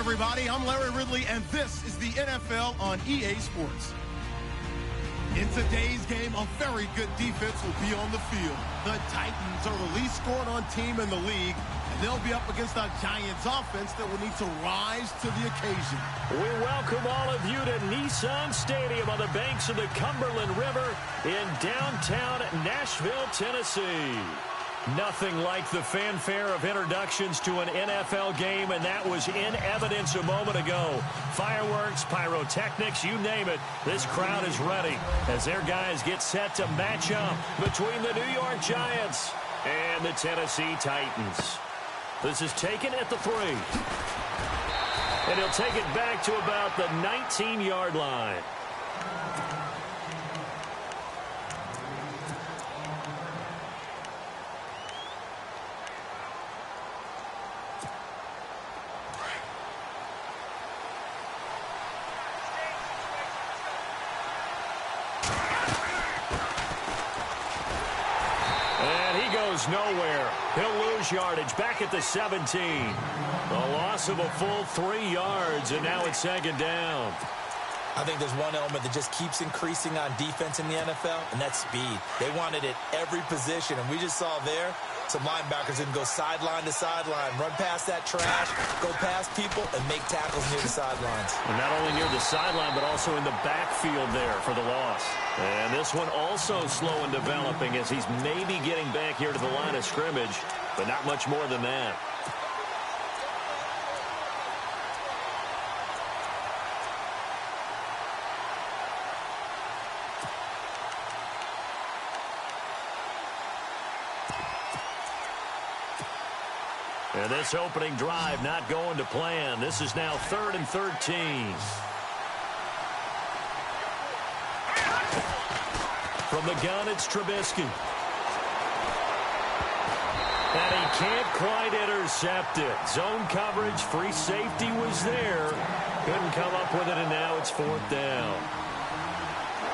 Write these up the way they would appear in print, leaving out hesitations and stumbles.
everybody. I'm Larry Ridley, and this is the NFL on EA Sports. In today's game, a very good defense will be on the field. The Titans are the least scored on team in the league, and they'll be up against a Giants offense that will need to rise to the occasion. We welcome all of you to Nissan Stadium on the banks of the Cumberland River in downtown Nashville, Tennessee. Nothing like the fanfare of introductions to an NFL game, and that was in evidence a moment ago. Fireworks, pyrotechnics, you name it. This crowd is ready as their guys get set to match up between the New York Giants and the Tennessee Titans. This is taken at the 3. And he'll take it back to about the 19-yard line. Nowhere. He'll lose yardage back at the 17. A loss of a full 3 yards, and now it's second down. I think there's one element that just keeps increasing on defense in the NFL, and that's speed. They want it at every position, and we just saw there some linebackers that can go sideline to sideline, run past that trash, go past people, and make tackles near the sidelines. And not only near the sideline, but also in the backfield there for the loss. And this one also slow in developing as he's maybe getting back here to the line of scrimmage, but not much more than that. And this opening drive not going to plan. This is now 3rd and 13. From the gun, it's Trubisky. And he can't quite intercept it. Zone coverage, free safety was there. Couldn't come up with it, and now it's 4th down.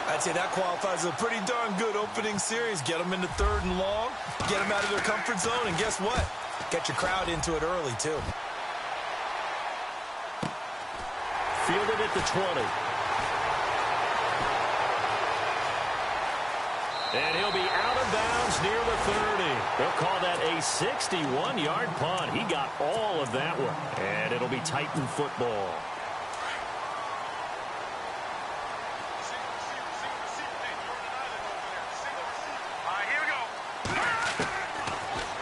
I'd say that qualifies as a pretty darn good opening series. Get them into 3rd and long, get them out of their comfort zone, and guess what? Get your crowd into it early, too. Fielded at the 20. And he'll be out of bounds near the 30. They'll call that a 61-yard punt. He got all of that one. And it'll be Titan football.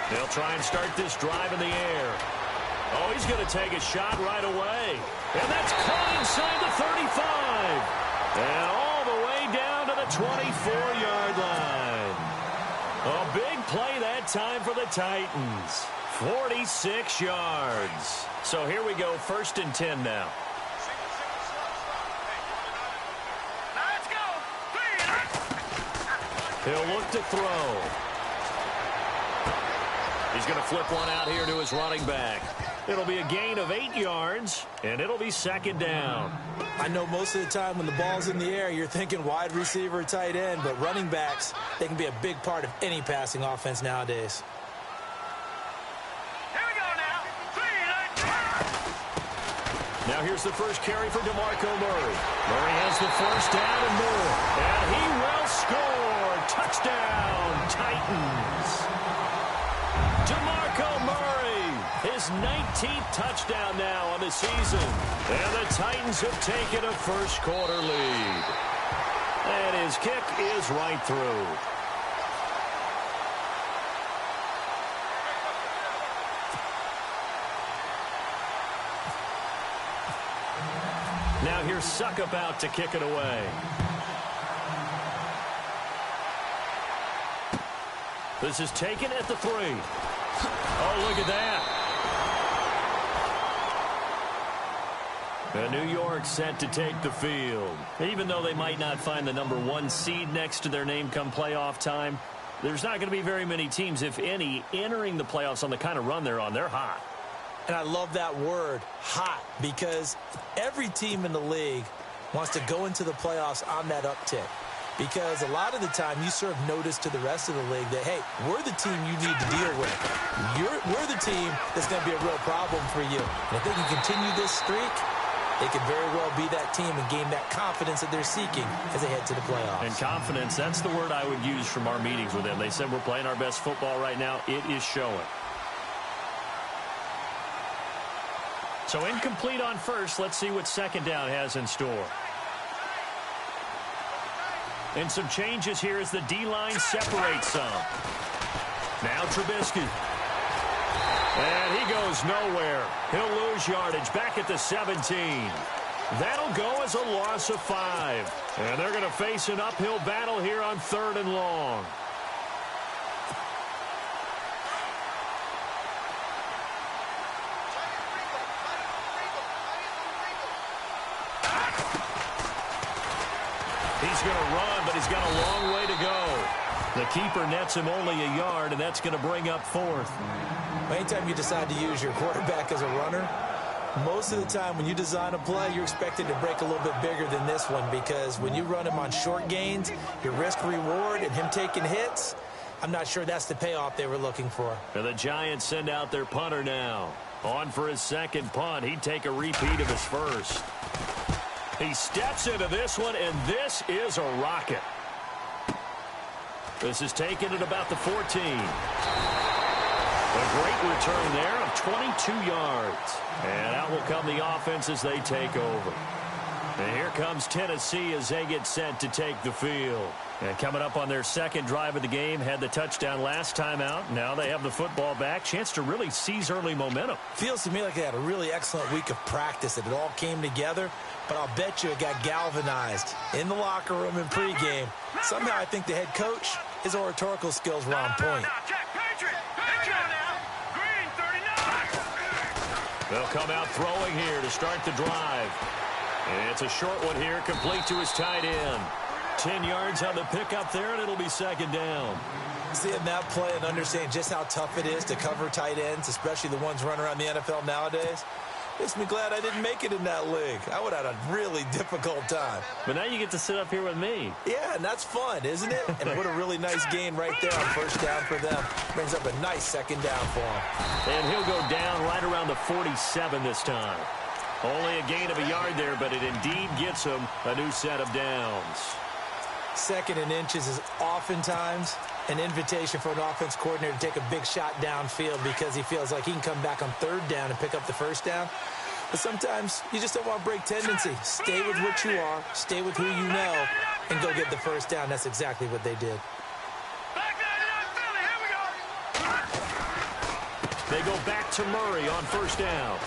They'll try and start this drive in the air. Oh, he's going to take a shot right away. And that's caught inside the 35. And all the way down to the 24-yard line. A big play that time for the Titans. 46 yards. So here we go, 1st and 10 now. Let's go. He'll look to throw. He's going to flip one out here to his running back. It'll be a gain of 8 yards, and it'll be 2nd down. I know most of the time when the ball's in the air, you're thinking wide receiver, tight end, but running backs, they can be a big part of any passing offense nowadays. Here we go now. 3. Now here's the first carry for DeMarco Murray. Murray has the first down and more. And he will score. Touchdown, Titans. DeMarco Murray, his 19th touchdown now on the season. And the Titans have taken a first-quarter lead. And his kick is right through. Now here's Suckup out to kick it away. This is taken at the 3. Oh, look at that. And New York set to take the field. Even though they might not find the #1 seed next to their name come playoff time, there's not going to be very many teams, if any, entering the playoffs on the kind of run they're on. They're hot. And I love that word, hot, because every team in the league wants to go into the playoffs on that uptick. because a lot of the time you serve notice to the rest of the league that, hey, we're the team you need to deal with. We're the team that's going to be a real problem for you. And if they can continue this streak, they could very well be that team and gain that confidence that they're seeking as they head to the playoffs. And confidence, that's the word I would use from our meetings with them. They said we're playing our best football right now. It is showing. So incomplete on first. Let's see what second down has in store. And some changes here as the D-line separates some. Now Trubisky. And he goes nowhere. He'll lose yardage back at the 17. That'll go as a loss of 5. And they're going to face an uphill battle here on 3rd and long. He's going to run, but he's got a long way to go. The keeper nets him only a yard, and that's going to bring up 4th. Anytime you decide to use your quarterback as a runner, most of the time when you design a play, you're expected to break a little bit bigger than this one, because when you run him on short gains, your risk-reward and him taking hits, I'm not sure that's the payoff they were looking for. And the Giants send out their punter now. On for his second punt. He'd take a repeat of his first. He steps into this one, and this is a rocket. This is taken at about the 14. A great return there of 22 yards. And out will come the offense as they take over. And here comes Tennessee as they get set to take the field. And coming up on their second drive of the game, had the touchdown last time out. Now they have the football back. Chance to really seize early momentum. Feels to me like they had a really excellent week of practice. It all came together. But I'll bet you it got galvanized in the locker room in pregame. Somehow I think the head coach, his oratorical skills were on point. They'll come out throwing here to start the drive. And it's a short one here, complete to his tight end. 10 yards on the pickup there, and it'll be second down. Seeing that play and understanding just how tough it is to cover tight ends, especially the ones running around the NFL nowadays, makes me glad I didn't make it in that league. I would have had a really difficult time. But now you get to sit up here with me. Yeah, and that's fun, isn't it? And what a really nice gain right there on first down for them. Brings up a nice second down for him. And he'll go down right around the 47 this time. Only a gain of a yard there, but it indeed gets him a new set of downs. Second and inches is oftentimes an invitation for an offense coordinator to take a big shot downfield because he feels like he can come back on third down and pick up the first down. But sometimes you just don't want to break tendency. Stay with what you are, stay with who you know, and go get the first down. That's exactly what they did. They go back to Murray on first down.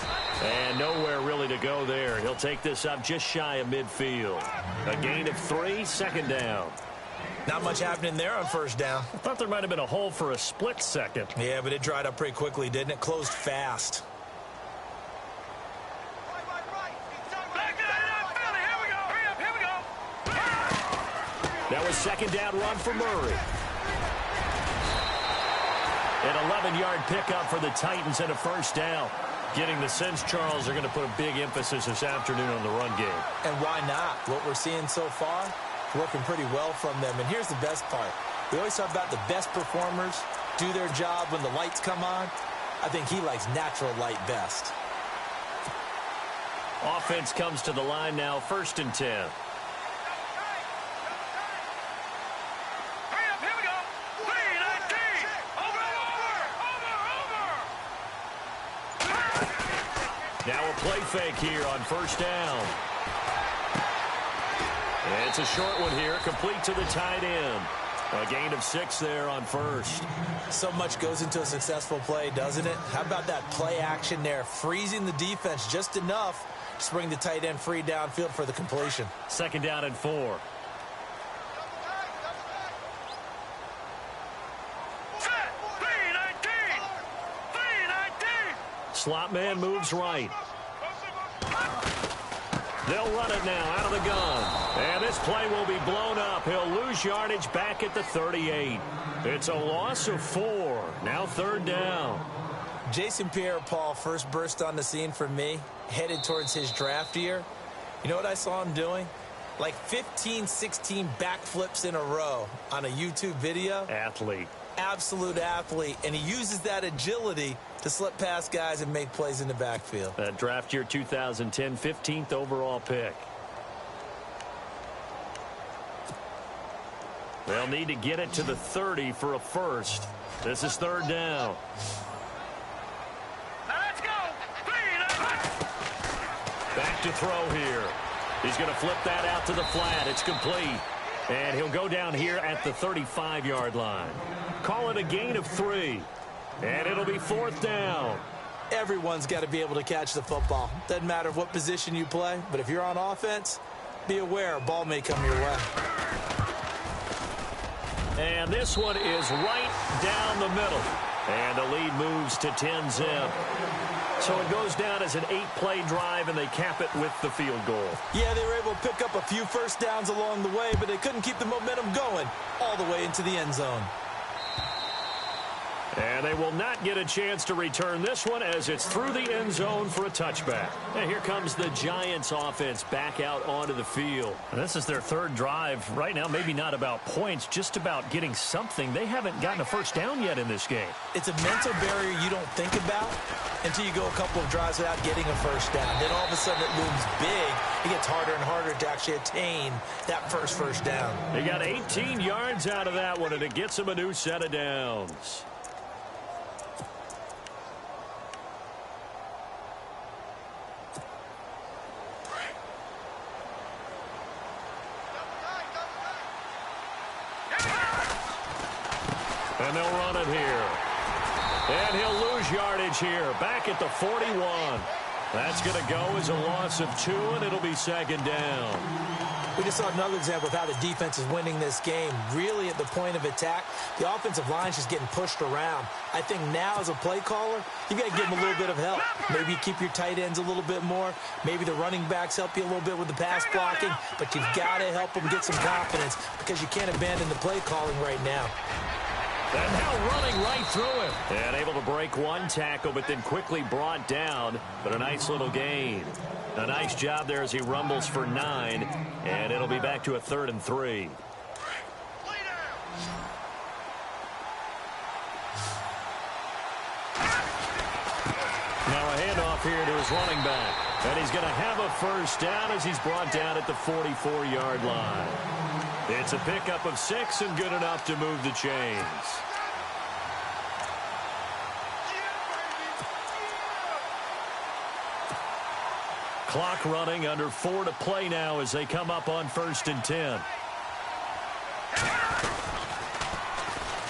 And nowhere really to go there. He'll take this up just shy of midfield. A gain of 3, second down. Not much happening there on first down. I thought there might have been a hole for a split second. Yeah, but it dried up pretty quickly, didn't it? Closed fast. That was second down run for Murray. An 11-yard pickup for the Titans and a first down. Getting the sense, Charles, they're going to put a big emphasis this afternoon on the run game. And why not? What we're seeing so far, working pretty well from them. And here's the best part. We always talk about the best performers do their job when the lights come on. I think he likes natural light best. Offense comes to the line now, 1st and 10. Now a play fake here on first down. And it's a short one here, complete to the tight end. A gain of 6 there on first. So much goes into a successful play, doesn't it? How about that play action there? Freezing the defense just enough to bring the tight end free downfield for the completion. Second down and 4. Slot man moves right. They'll run it now out of the gun. And this play will be blown up. He'll lose yardage back at the 38. It's a loss of 4. Now third down. Jason Pierre-Paul first burst on the scene for me, headed towards his draft year. You know what I saw him doing? like 15, 16 backflips in a row on a YouTube video. Athlete. Absolute athlete, and he uses that agility to slip past guys and make plays in the backfield. That draft year 2010, 15th overall pick. They'll need to get it to the 30 for a first. This is third down. Let's go. Back to throw here. He's going to flip that out to the flat. It's complete. And he'll go down here at the 35-yard line. Call it a gain of 3. And it'll be fourth down. Everyone's got to be able to catch the football. Doesn't matter what position you play, but if you're on offense, be aware a ball may come your way. And this one is right down the middle. And the lead moves to 10-zip. So it goes down as an 8-play drive, and they cap it with the field goal. Yeah, they were able to pick up a few first downs along the way, but they couldn't keep the momentum going all the way into the end zone. And they will not get a chance to return this one as it's through the end zone for a touchback. And here comes the Giants offense back out onto the field. And this is their third drive. Right now, maybe not about points, just about getting something. They haven't gotten a first down yet in this game. It's a mental barrier you don't think about until you go a couple of drives without getting a first down. Then all of a sudden it looms big. It gets harder and harder to actually attain that first down. They got 18 yards out of that one, and it gets them a new set of downs. And they'll run it here. And he'll lose yardage here. Back at the 41. That's going to go as a loss of 2, and it'll be second down. We just saw another example of how the defense is winning this game. Really at the point of attack, the offensive line's just getting pushed around. I think now as a play caller, you got to give them a little bit of help. Maybe you keep your tight ends a little bit more. Maybe the running backs help you a little bit with the pass blocking. But you've got to help them get some confidence because you can't abandon the play calling right now. And now running right through him. And able to break one tackle, but then quickly brought down. But a nice little gain. A nice job there as he rumbles for 9. And it'll be back to a 3rd and 3. Now a handoff here to his running back. And he's going to have a first down as he's brought down at the 44-yard line. It's a pickup of 6 and good enough to move the chains. Clock running, under 4 to play now as they come up on 1st and 10.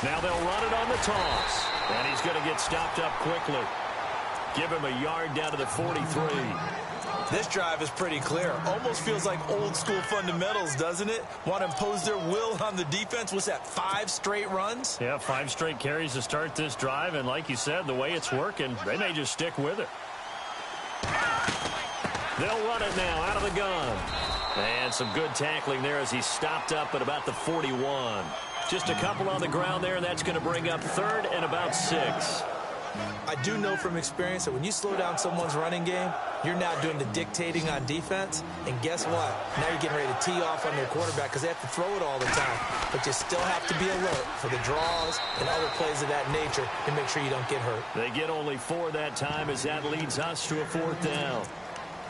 Now they'll run it on the toss. And he's going to get stopped up quickly. Give him a yard down to the 43. This drive is pretty clear. Almost feels like old school fundamentals, doesn't it? Want to impose their will on the defense. What's that, 5 straight runs? Yeah, 5 straight carries to start this drive. And like you said, the way it's working, they may just stick with it. They'll run it now out of the gun. And some good tackling there as he stopped up at about the 41. Just a couple on the ground there, and that's going to bring up 3rd and about 6. I do know from experience that when you slow down someone's running game, you're now doing the dictating on defense. And guess what? Now you're getting ready to tee off on their quarterback because they have to throw it all the time. But you still have to be alert for the draws and other plays of that nature and make sure you don't get hurt. They get only 4 that time as that leads us to a 4th down.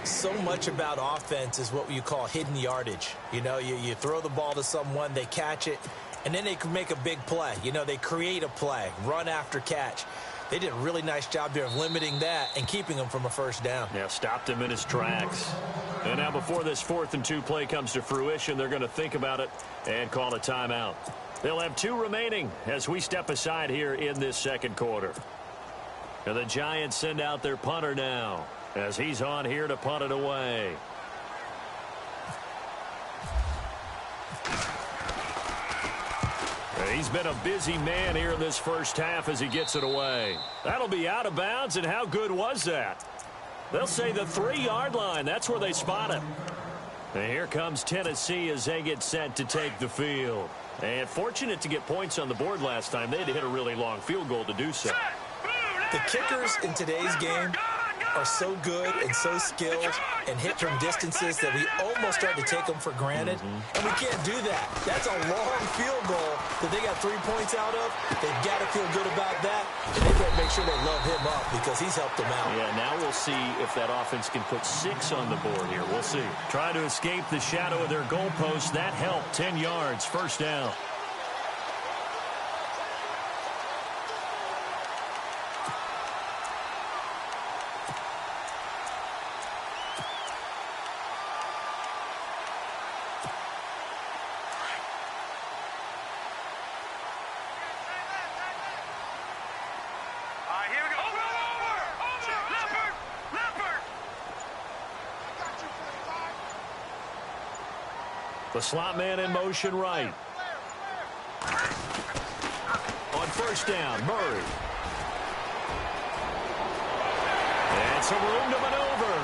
So much about offense is what you call hidden yardage. You know, you throw the ball to someone, they catch it, and then they can make a big play. You know, they create a play, run after catch. They did a really nice job there of limiting that and keeping him from a first down. Yeah, stopped him in his tracks. And now before this 4th and 2 play comes to fruition, they're going to think about it and call a timeout. They'll have 2 remaining as we step aside here in this second quarter. And the Giants send out their punter now as he's on here to punt it away. He's been a busy man here in this first half as he gets it away. That'll be out of bounds, and how good was that? They'll say the 3-yard line. That's where they spot it. And here comes Tennessee as they get set to take the field. And fortunate to get points on the board last time. They had to hit a really long field goal to do so. The kickers in today's game are so good and so skilled and hit from distances that we almost start to take them for granted. And we can't do that. That's a long field goal that they got 3 points out of. They've got to feel good about that, and they better make sure they love him up because he's helped them out. Yeah, now we'll see if that offense can put 6 on the board here. We'll see. Trying to escape the shadow of their goalpost. That helped. 10 yards, first down. Here we go. Over. Leopard. The slot man in motion right. On first down, Murray. And some room to maneuver.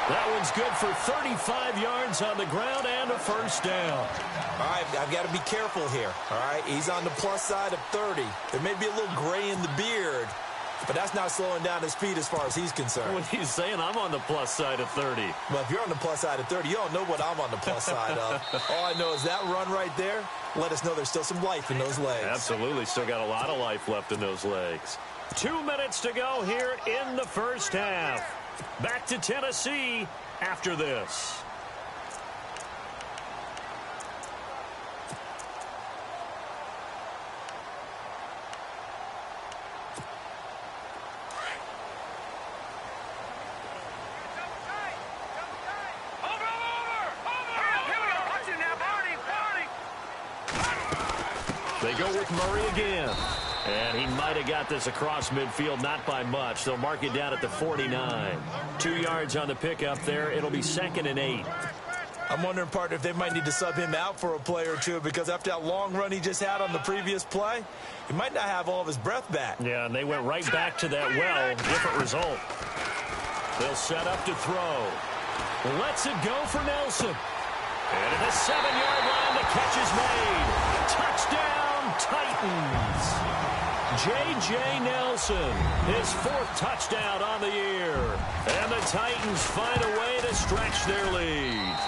That one's good for 35 yards on the ground and a first down. All right, I've got to be careful here, all right? He's on the plus side of 30. There may be a little gray in the beard, but that's not slowing down his speed as far as he's concerned. What he's saying, I'm on the plus side of 30. Well, if you're on the plus side of 30, you don't know what I'm on the plus side of. All I know is that run right there let us know there's still some life in those legs. Absolutely, still got a lot of life left in those legs. 2 minutes to go here in the first half. Back to Tennessee after this. They go with Murray again. And he might have got this across midfield, not by much. They'll mark it down at the 49. 2 yards on the pickup there. It'll be 2nd and 8. I'm wondering, partner, if they might need to sub him out for a play or two because after that long run he just had on the previous play, he might not have all of his breath back. Yeah, and they went right back to that well. Different result. They'll set up to throw. Lets it go for Nelson. And at the 7-yard line, the catch is made. Touchdown, Titans. J.J. Nelson, his 4th touchdown on the year. And the Titans find a way to stretch their lead.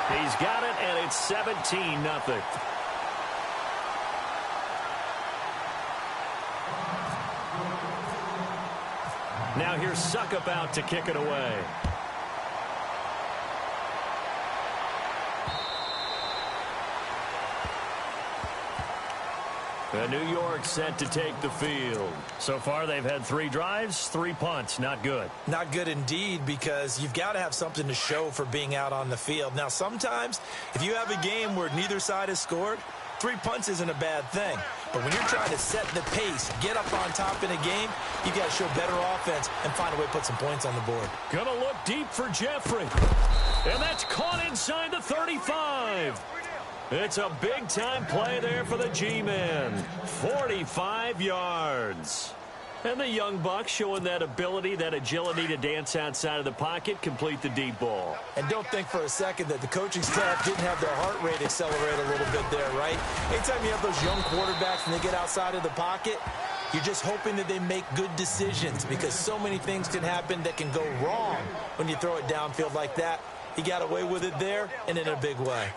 He's got it, and it's 17-0. Now here's Suckup out to kick it away. And New York set to take the field. So far, they've had 3 drives, 3 punts. Not good. Not good indeed, because you've got to have something to show for being out on the field. Now, sometimes, if you have a game where neither side has scored, 3 punts isn't a bad thing. But when you're trying to set the pace, get up on top in a game, you've got to show better offense and find a way to put some points on the board. Gonna look deep for Jeffrey. And that's caught inside the 35. It's a big-time play there for the G-men. 45 yards. And the young buck showing that ability, that agility to dance outside of the pocket, complete the deep ball. And don't think for a second that the coaching staff didn't have their heart rate accelerate a little bit there, right? Anytime you have those young quarterbacks and they get outside of the pocket, you're just hoping that they make good decisions because so many things can happen that can go wrong when you throw it downfield like that. He got away with it there and in a big way.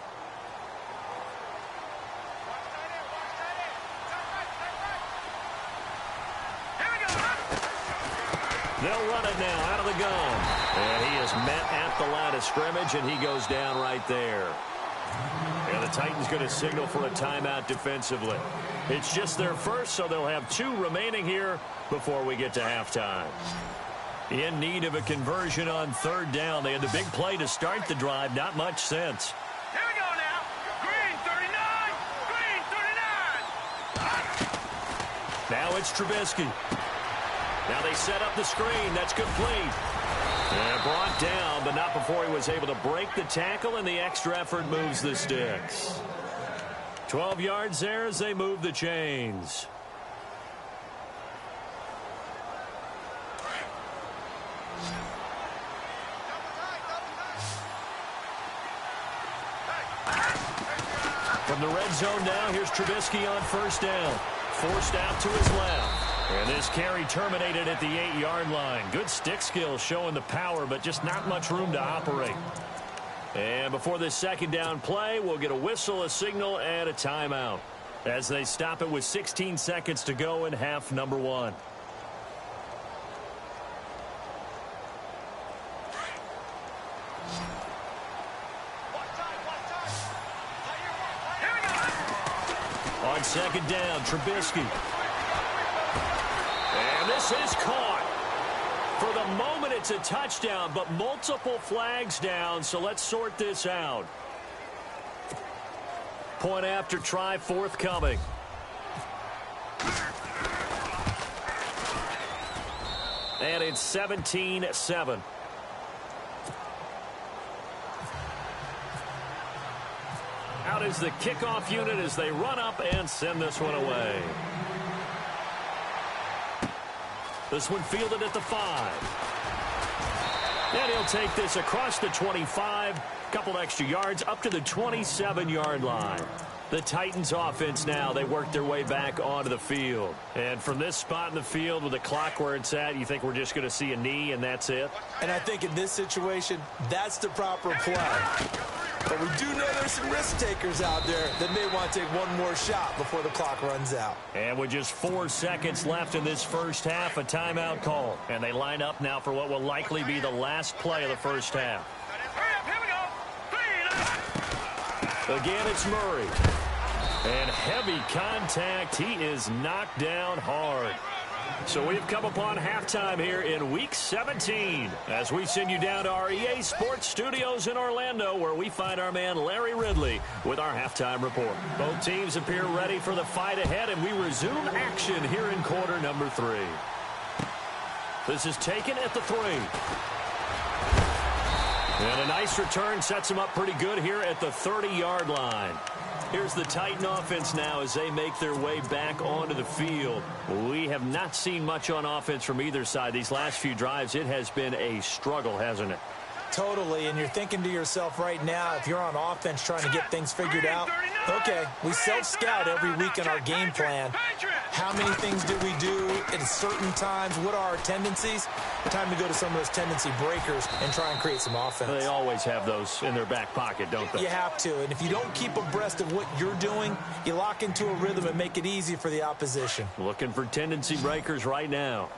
They'll run it now out of the gun. And he is met at the line of scrimmage, and he goes down right there. And the Titans going to signal for a timeout defensively. It's just their first, so they'll have 2 remaining here before we get to halftime. In need of a conversion on 3rd down. They had the big play to start the drive. Not much sense. Here we go now. Green 39. Green 39. Now it's Trubisky. Now they set up the screen. That's complete. And brought down, but not before he was able to break the tackle, and the extra effort moves the sticks. 12 yards there as they move the chains. From the red zone now, here's Trubisky on 1st down. Forced out to his left. And this carry terminated at the 8-yard line. Good stick skills showing the power, but just not much room to operate. And before this second down play, we'll get a whistle, a signal, and a timeout as they stop it with 16 seconds to go in half number 1. On second down, Trubisky. And this is caught. For the moment, it's a touchdown, but multiple flags down, so let's sort this out. Point after try forthcoming. And it's 17-7. Out is the kickoff unit as they run up and send this one away. This one fielded at the 5. And he'll take this across the 25. Couple extra yards up to the 27-yard line. The Titans offense now, they work their way back onto the field. And from this spot in the field with the clock where it's at, you think we're just going to see a knee and that's it? And I think in this situation, that's the proper play. But we do know there's some risk takers out there that may want to take one more shot before the clock runs out. And with just 4 seconds left in this first half, a timeout call. And they line up now for what will likely be the last play of the first half. Again, it's Murray. And heavy contact. He is knocked down hard. So we've come upon halftime here in Week 17 as we send you down to our EA Sports Studios in Orlando where we find our man Larry Ridley with our halftime report. Both teams appear ready for the fight ahead, and we resume action here in quarter number 3. This is taken at the 3. And a nice return sets him up pretty good here at the 30-yard line. Here's the Titan offense now as they make their way back onto the field. We have not seen much on offense from either side. These last few drives, it has been a struggle, hasn't it? Totally, and you're thinking to yourself right now, if you're on offense trying to get things figured out, okay, we self-scout every week in our game plan. How many things do we do at certain times? What are our tendencies? Time to go to some of those tendency breakers and try and create some offense. They always have those in their back pocket, don't they? You have to, and if you don't keep abreast of what you're doing, you lock into a rhythm and make it easy for the opposition. Looking for tendency breakers right now.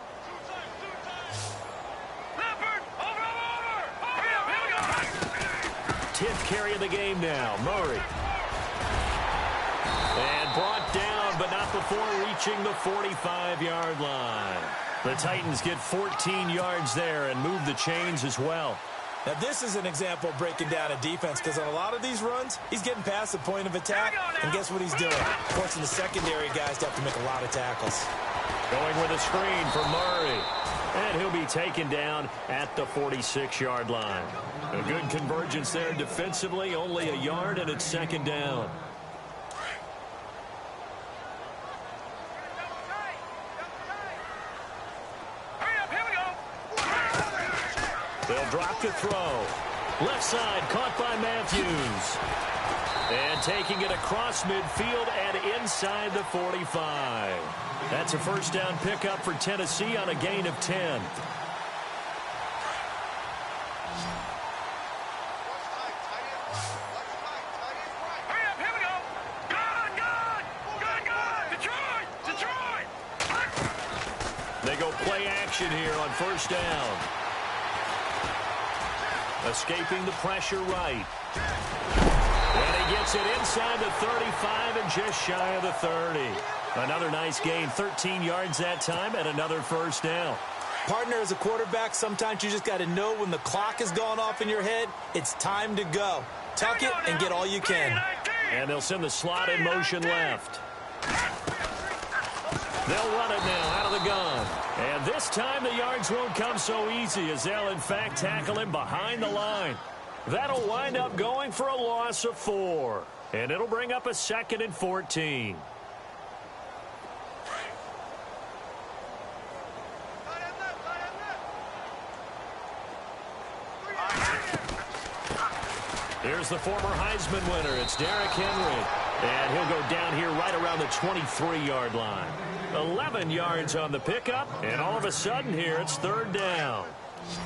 10th carry of the game now. Murray. And brought down, but not before reaching the 45-yard line. The Titans get 14 yards there and move the chains as well. Now, this is an example of breaking down a defense because on a lot of these runs, he's getting past the point of attack, and guess what he's doing? Forcing the secondary guys to have to make a lot of tackles. Going with a screen for Murray. And he'll be taken down at the 46-yard line. A good convergence there defensively, only a yard, and it's second down. They'll drop to throw. Left side, caught by Matthews. And taking it across midfield and inside the 45. That's a first down pickup for Tennessee on a gain of 10. They go play action here on first down. Escaping the pressure right. And he gets it inside the 35 and just shy of the 30. Another nice gain, 13 yards that time, and another first down. Partner, as a quarterback, sometimes you just got to know when the clock has gone off in your head, it's time to go. Tuck it and get all you can. And they'll send the slot in motion left. They'll run it now out of the gun. And this time the yards won't come so easy as they'll, in fact, tackle him behind the line. That'll wind up going for a loss of 4. And it'll bring up a 2nd and 14. Here's the former Heisman winner. It's Derrick Henry. And he'll go down here right around the 23-yard line. 11 yards on the pickup, and all of a sudden here it's third down.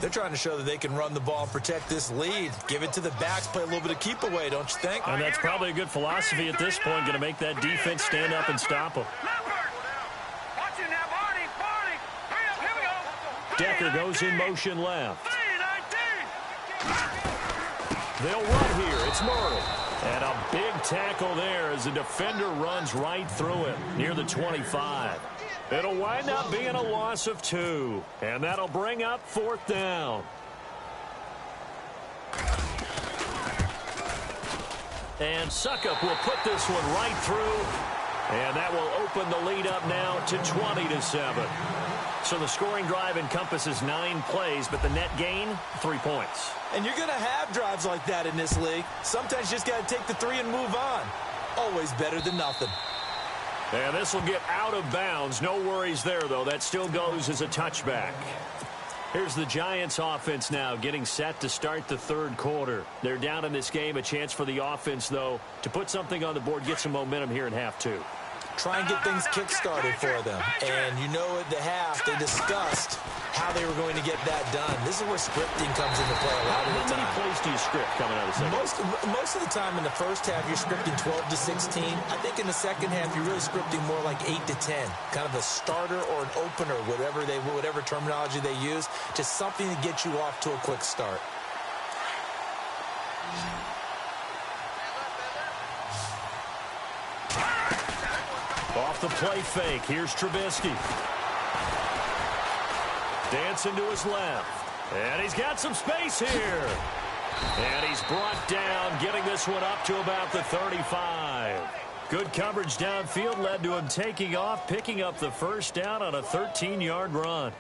They're trying to show that they can run the ball and protect this lead. Give it to the backs, play a little bit of keep away, don't you think? And that's probably a good philosophy at this point, going to make that defense stand up and stop them. Decker goes in motion left. They'll run here. It's Murray. And a big tackle there as the defender runs right through it near the 25. It'll wind up being a loss of 2. And that'll bring up fourth down. And Suckup will put this one right through. And that will open the lead up now to 20-7. So the scoring drive encompasses 9 plays, but the net gain, 3 points. And you're going to have drives like that in this league. Sometimes you just got to take the 3 and move on. Always better than nothing. And this will get out of bounds. No worries there, though. That still goes as a touchback. Here's the Giants offense now getting set to start the third quarter. They're down in this game. A chance for the offense, though, to put something on the board, get some momentum here in half 2. Try and get things kick-started for them. And you know at the half, they discussed how they were going to get that done. This is where scripting comes into play a lot of the time. How many plays do you script coming out of the second? Most of the time in the first half, you're scripting 12 to 16. I think in the second half, you're really scripting more like 8 to 10. Kind of a starter or an opener, whatever terminology they use. Just something to get you off to a quick start. Off the play fake, here's Trubisky. Dancing to his left. And he's got some space here. And he's brought down, getting this one up to about the 35. Good coverage downfield led to him taking off, picking up the first down on a 13-yard run.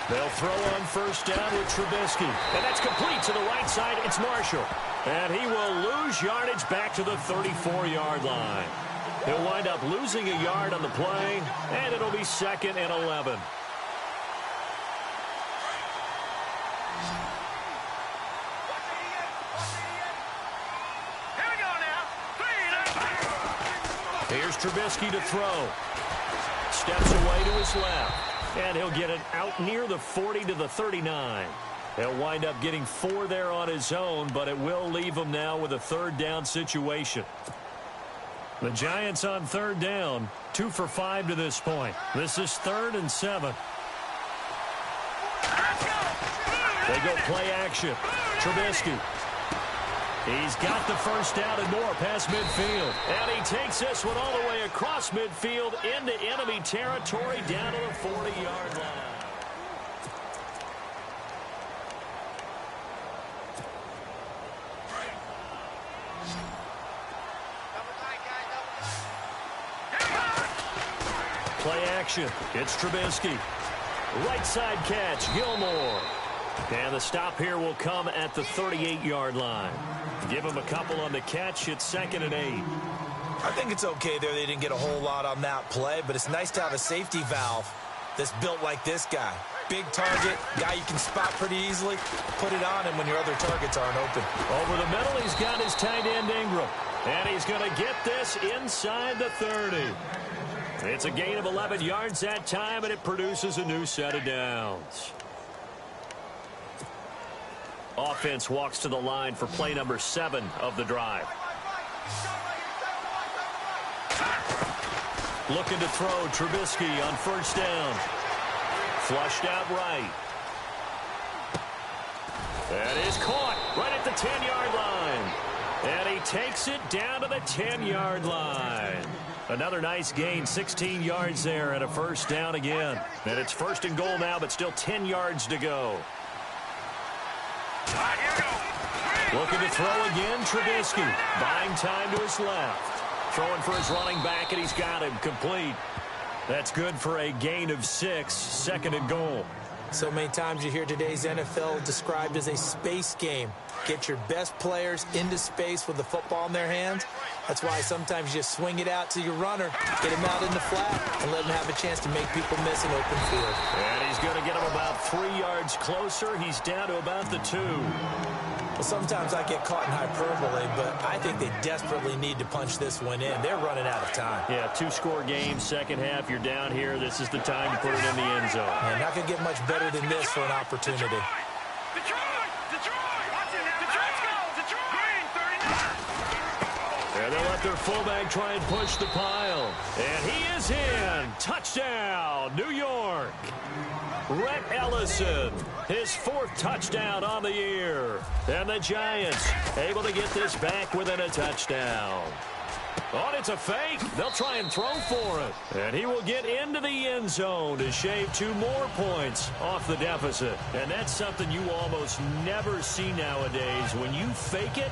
They'll throw on first down with Trubisky. And that's complete to the right side. It's Marshall. And he will lose yardage back to the 34-yard line. He'll wind up losing a yard on the play, and it'll be 2nd and 11. Here's Trubisky to throw. Steps away to his left. And he'll get it out near the 40 to the 39. He'll wind up getting 4 there on his own, but it will leave him now with a third down situation. The Giants on third down, 2 for 5 to this point. This is 3rd and 7. They go play action. Trubisky. He's got the first down and more past midfield. And he takes this one all the way across midfield into enemy territory down to the 40-yard line. Play action. It's Trubisky. Right side catch, Gilmore. And the stop here will come at the 38-yard line. Give him a couple on the catch. It's 2nd and 8. I think it's okay there. They didn't get a whole lot on that play, but it's nice to have a safety valve that's built like this guy. Big target, guy you can spot pretty easily. Put it on him when your other targets aren't open. Over the middle, he's got his tight end Ingram. And he's going to get this inside the 30. It's a gain of 11 yards that time, and it produces a new set of downs. Offense walks to the line for play number 7 of the drive. Looking to throw Trubisky on first down. Flushed out right. That is caught right at the 10-yard line. And he takes it down to the 10-yard line. Another nice gain, 16 yards there and a first down again. And it's 1st and goal now, but still 10 yards to go. Looking to throw again, Trubisky. Buying time to his left. Throwing for his running back, and he's got him complete. That's good for a gain of 6, 2nd and goal. So many times you hear today's NFL described as a space game. Get your best players into space with the football in their hands. That's why sometimes you just swing it out to your runner, get him out in the flat, and let him have a chance to make people miss an open field. And he's going to get him about 3 yards closer. He's down to about the 2. Well, sometimes I get caught in hyperbole, but I think they desperately need to punch this one in. They're running out of time. Yeah, 2-score game, second half. You're down here. This is the time to put it in the end zone. And not going to get much better than this for an opportunity. And they'll let their fullback try and push the pile. And he is in. Touchdown, New York. Rhett Ellison, his 4th touchdown on the year. And the Giants able to get this back within a touchdown. Oh, and it's a fake. They'll try and throw for it. And he will get into the end zone to shave 2 more points off the deficit. And that's something you almost never see nowadays. When you fake it,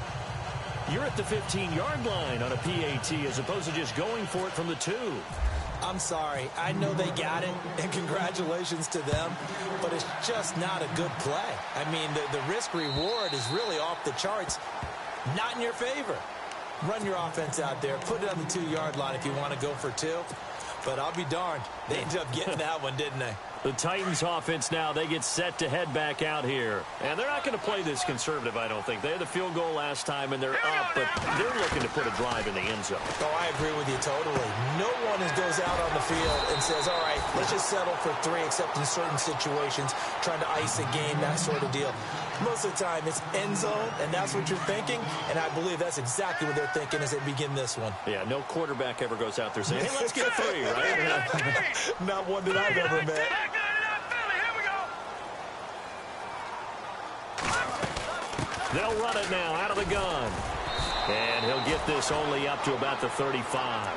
you're at the 15-yard line on a PAT as opposed to just going for it from the 2. I'm sorry. I know they got it, and congratulations to them, but it's just not a good play. I mean, the risk-reward is really off the charts, not in your favor. Run your offense out there. Put it on the 2-yard line if you want to go for 2. But I'll be darned. They ended up getting that one, didn't they? The Titans offense now, they get set to head back out here. And they're not going to play this conservative, I don't think. They had the field goal last time, and they're up, but they're looking to put a drive in the end zone. Oh, I agree with you totally. No one goes out on the field and says, all right, let's just settle for 3, except in certain situations, trying to ice a game, that sort of deal. Most of the time, it's end zone, and that's what you're thinking, and I believe that's exactly what they're thinking as they begin this one. Yeah, no quarterback ever goes out there saying, hey, let's get 3, right? Not one that I've ever met. They'll run it now out of the gun. And he'll get this only up to about the 35.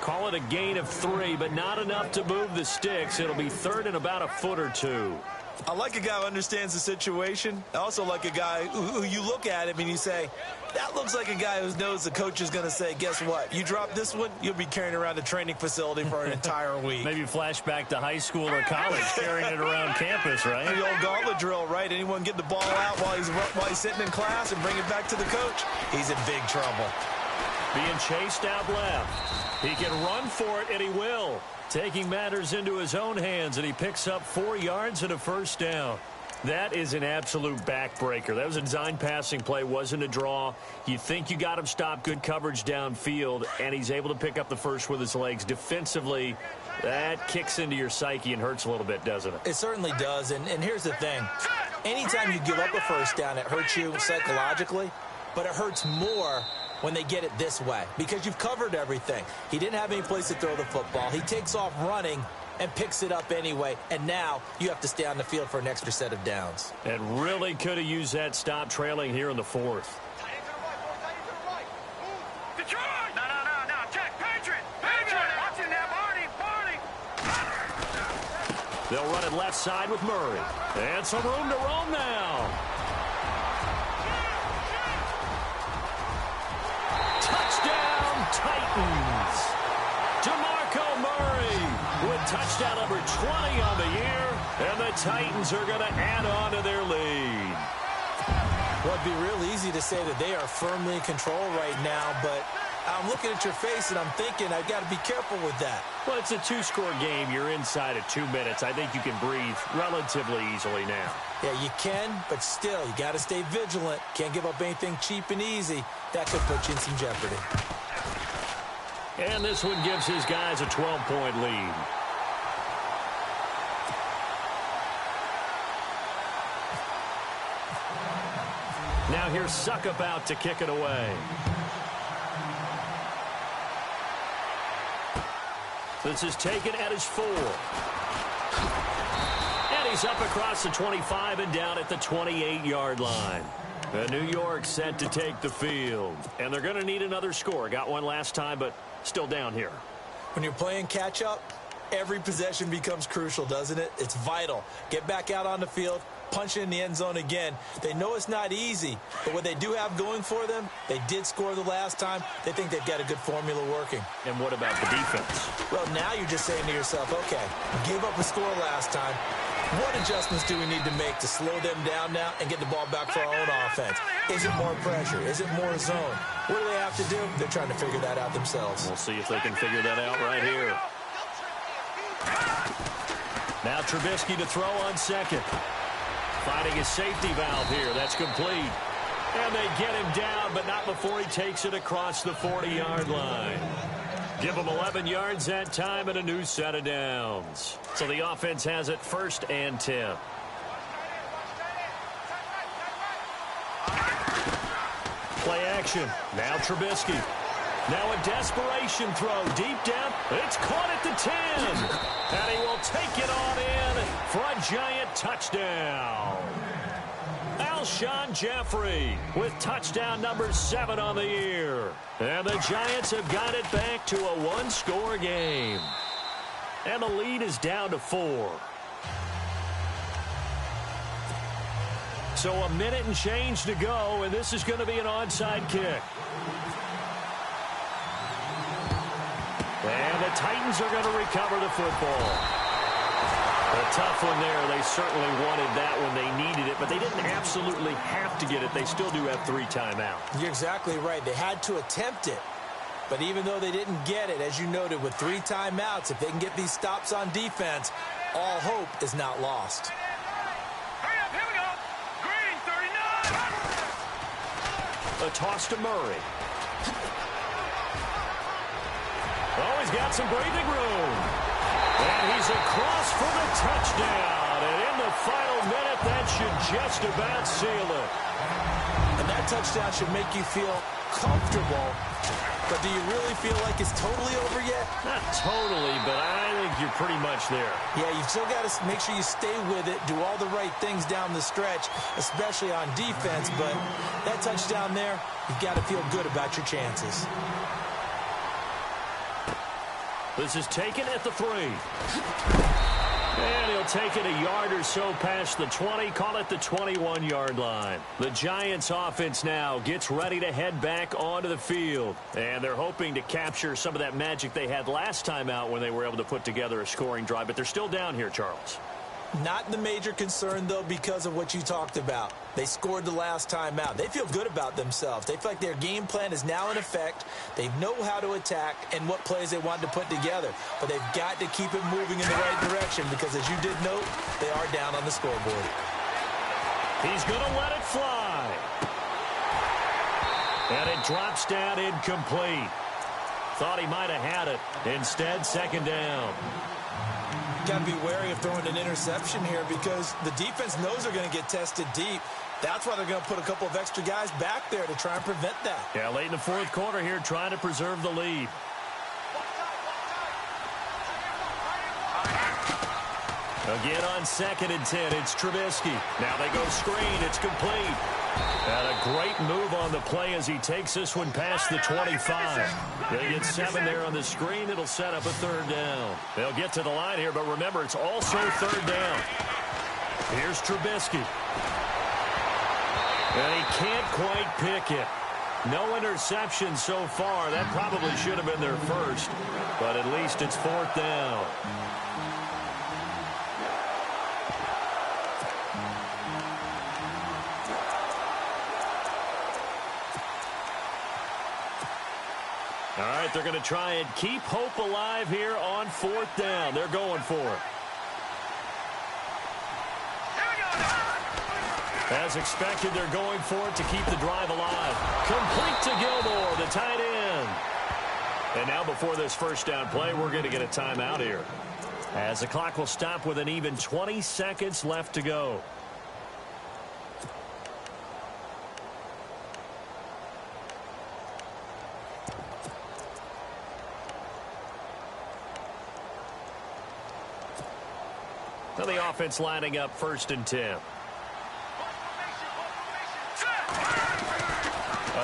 Call it a gain of 3, but not enough to move the sticks. It'll be 3rd and about a foot or 2. I like a guy who understands the situation. I also like a guy who you look at him and you say, that looks like a guy who knows the coach is going to say, guess what? You drop this one, you'll be carrying around a training facility for an entire week. Maybe flashback to high school or college, carrying it around campus, right? The old gauntlet drill, right? Anyone get the ball out while he's sitting in class and bring it back to the coach? He's in big trouble. Being chased out left. He can run for it, and he will. Taking matters into his own hands, and he picks up 4 yards and a first down. That is an absolute backbreaker. That was a design passing play, wasn't a draw. You think you got him stopped, good coverage downfield, and he's able to pick up the first with his legs. Defensively, that kicks into your psyche and hurts a little bit, doesn't it? It certainly does, and here's the thing. Anytime you give up a first down, it hurts you psychologically, but it hurts more when they get it this way because you've covered everything. He didn't have any place to throw the football. He takes off running and picks it up anyway, and now you have to stay on the field for an extra set of downs. And really could have used that stop trailing here in the 4th. They'll run it left side with Murray. And some room to roam now. Touchdown, Titans. DeMarco Murray with touchdown number 20 on the year. And the Titans are going to add on to their lead. Well, it'd be real easy to say that they are firmly in control right now, but I'm looking at your face and I'm thinking I've got to be careful with that. Well, it's a 2-score game. You're inside of 2 minutes. I think you can breathe relatively easily now. Yeah, you can, but still, you got to stay vigilant. Can't give up anything cheap and easy. That could put you in some jeopardy. And this one gives his guys a 12-point lead. Now here's Suckup out to kick it away. This is taken at his 4. And he's up across the 25 and down at the 28-yard line. And New York set to take the field. And they're going to need another score. Got one last time, but still down here. When you're playing catch-up, every possession becomes crucial, doesn't it? It's vital. Get back out on the field, punch it in the end zone again. They know it's not easy, but what they do have going for them, they did score the last time. They think they've got a good formula working. And what about the defense? Well, now you're just saying to yourself, okay, gave up a score last time. What adjustments do we need to make to slow them down now and get the ball back for our own offense? Is it more pressure? Is it more zone? What do they have to do? They're trying to figure that out themselves. We'll see if they can figure that out right here. Now Trubisky to throw on second. Finding his safety valve here. That's complete. And they get him down, but not before he takes it across the 40-yard line. Give him 11 yards that time and a new set of downs. So the offense has it 1st and 10. Play action. Now Trubisky. Now a desperation throw deep down. It's caught at the 10. And he will take it on in for a giant touchdown. Alshon Jeffrey with touchdown number 7 on the year. And the Giants have got it back to a one-score game. And the lead is down to 4. So a minute and change to go, and this is going to be an onside kick. And the Titans are going to recover the football. A tough one there. They certainly wanted that when they needed it, but they didn't absolutely have to get it. They still do have 3 timeouts. You're exactly right. They had to attempt it. But even though they didn't get it, as you noted, with 3 timeouts, if they can get these stops on defense, all hope is not lost. Hurry up, here we go. Green, 39. A toss to Murray. Oh, he's got some breathing room. And he's across for the touchdown. And in the final minute, that should just about seal it. And that touchdown should make you feel comfortable. But do you really feel like it's totally over yet? Not totally, but I think you're pretty much there. Yeah, you've still got to make sure you stay with it, do all the right things down the stretch, especially on defense. But that touchdown there, you've got to feel good about your chances. This is taken at the 3. And he'll take it a yard or so past the 20, call it the 21-yard line. The Giants offense now gets ready to head back onto the field. And they're hoping to capture some of that magic they had last time out when they were able to put together a scoring drive. But they're still down here, Charles. Not the major concern, though, because of what you talked about. They scored the last time out. They feel good about themselves. They feel like their game plan is now in effect. They know how to attack and what plays they want to put together. But they've got to keep it moving in the right direction because, as you did note, they are down on the scoreboard. He's going to let it fly. And it drops down incomplete. Thought he might have had it. Instead, 2nd down. Got to be wary of throwing an interception here because the defense knows they're going to get tested deep. That's why they're going to put a couple of extra guys back there to try and prevent that. Yeah, late in the 4th quarter here, trying to preserve the lead. Again on 2nd and 10, it's Trubisky. Now they go screen, it's complete. And a great move on the play as he takes this one past the 25. They get 7 there on the screen. It'll set up a 3rd down. They'll get to the line here, but remember, it's also 3rd down. Here's Trubisky. And he can't quite pick it. No interception so far. That probably should have been their first, but at least it's 4th down. All right, they're going to try and keep hope alive here on 4th down. They're going for it. As expected, they're going for it to keep the drive alive. Complete to Gilmore, the tight end. And now before this 1st down play, we're going to get a timeout here, as the clock will stop with an even 20 seconds left to go. Now the offense lining up 1st and 10.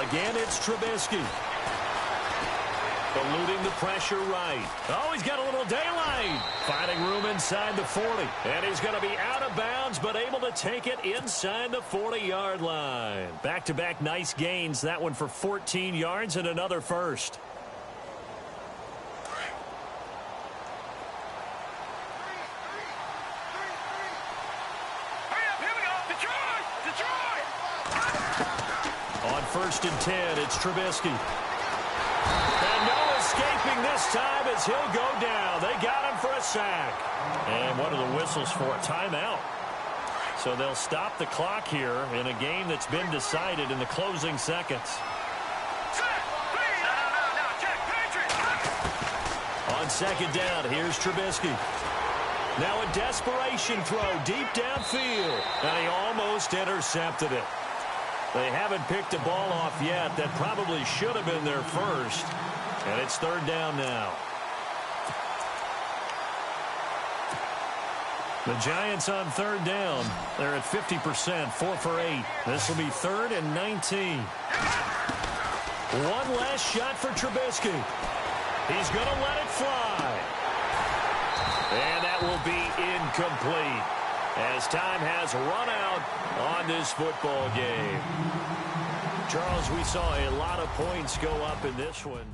Again, it's Trubisky. Eluding the pressure right. Oh, he's got a little daylight. Finding room inside the 40. And he's going to be out of bounds, but able to take it inside the 40-yard line. Back-to-back nice gains. That one for 14 yards and another first. 1st and 10. It's Trubisky. And no escaping this time as he'll go down. They got him for a sack. And what are the whistles for? Timeout. So they'll stop the clock here in a game that's been decided in the closing seconds. On 2nd down, here's Trubisky. Now a desperation throw deep downfield, and he almost intercepted it. They haven't picked a ball off yet. That probably should have been their first, and it's 3rd down now. The Giants on 3rd down. They're at 50%, 4 for 8. This will be 3rd and 19. One last shot for Trubisky. He's going to let it fly. And that will be incomplete as time has run out on this football game. Charles, we saw a lot of points go up in this one.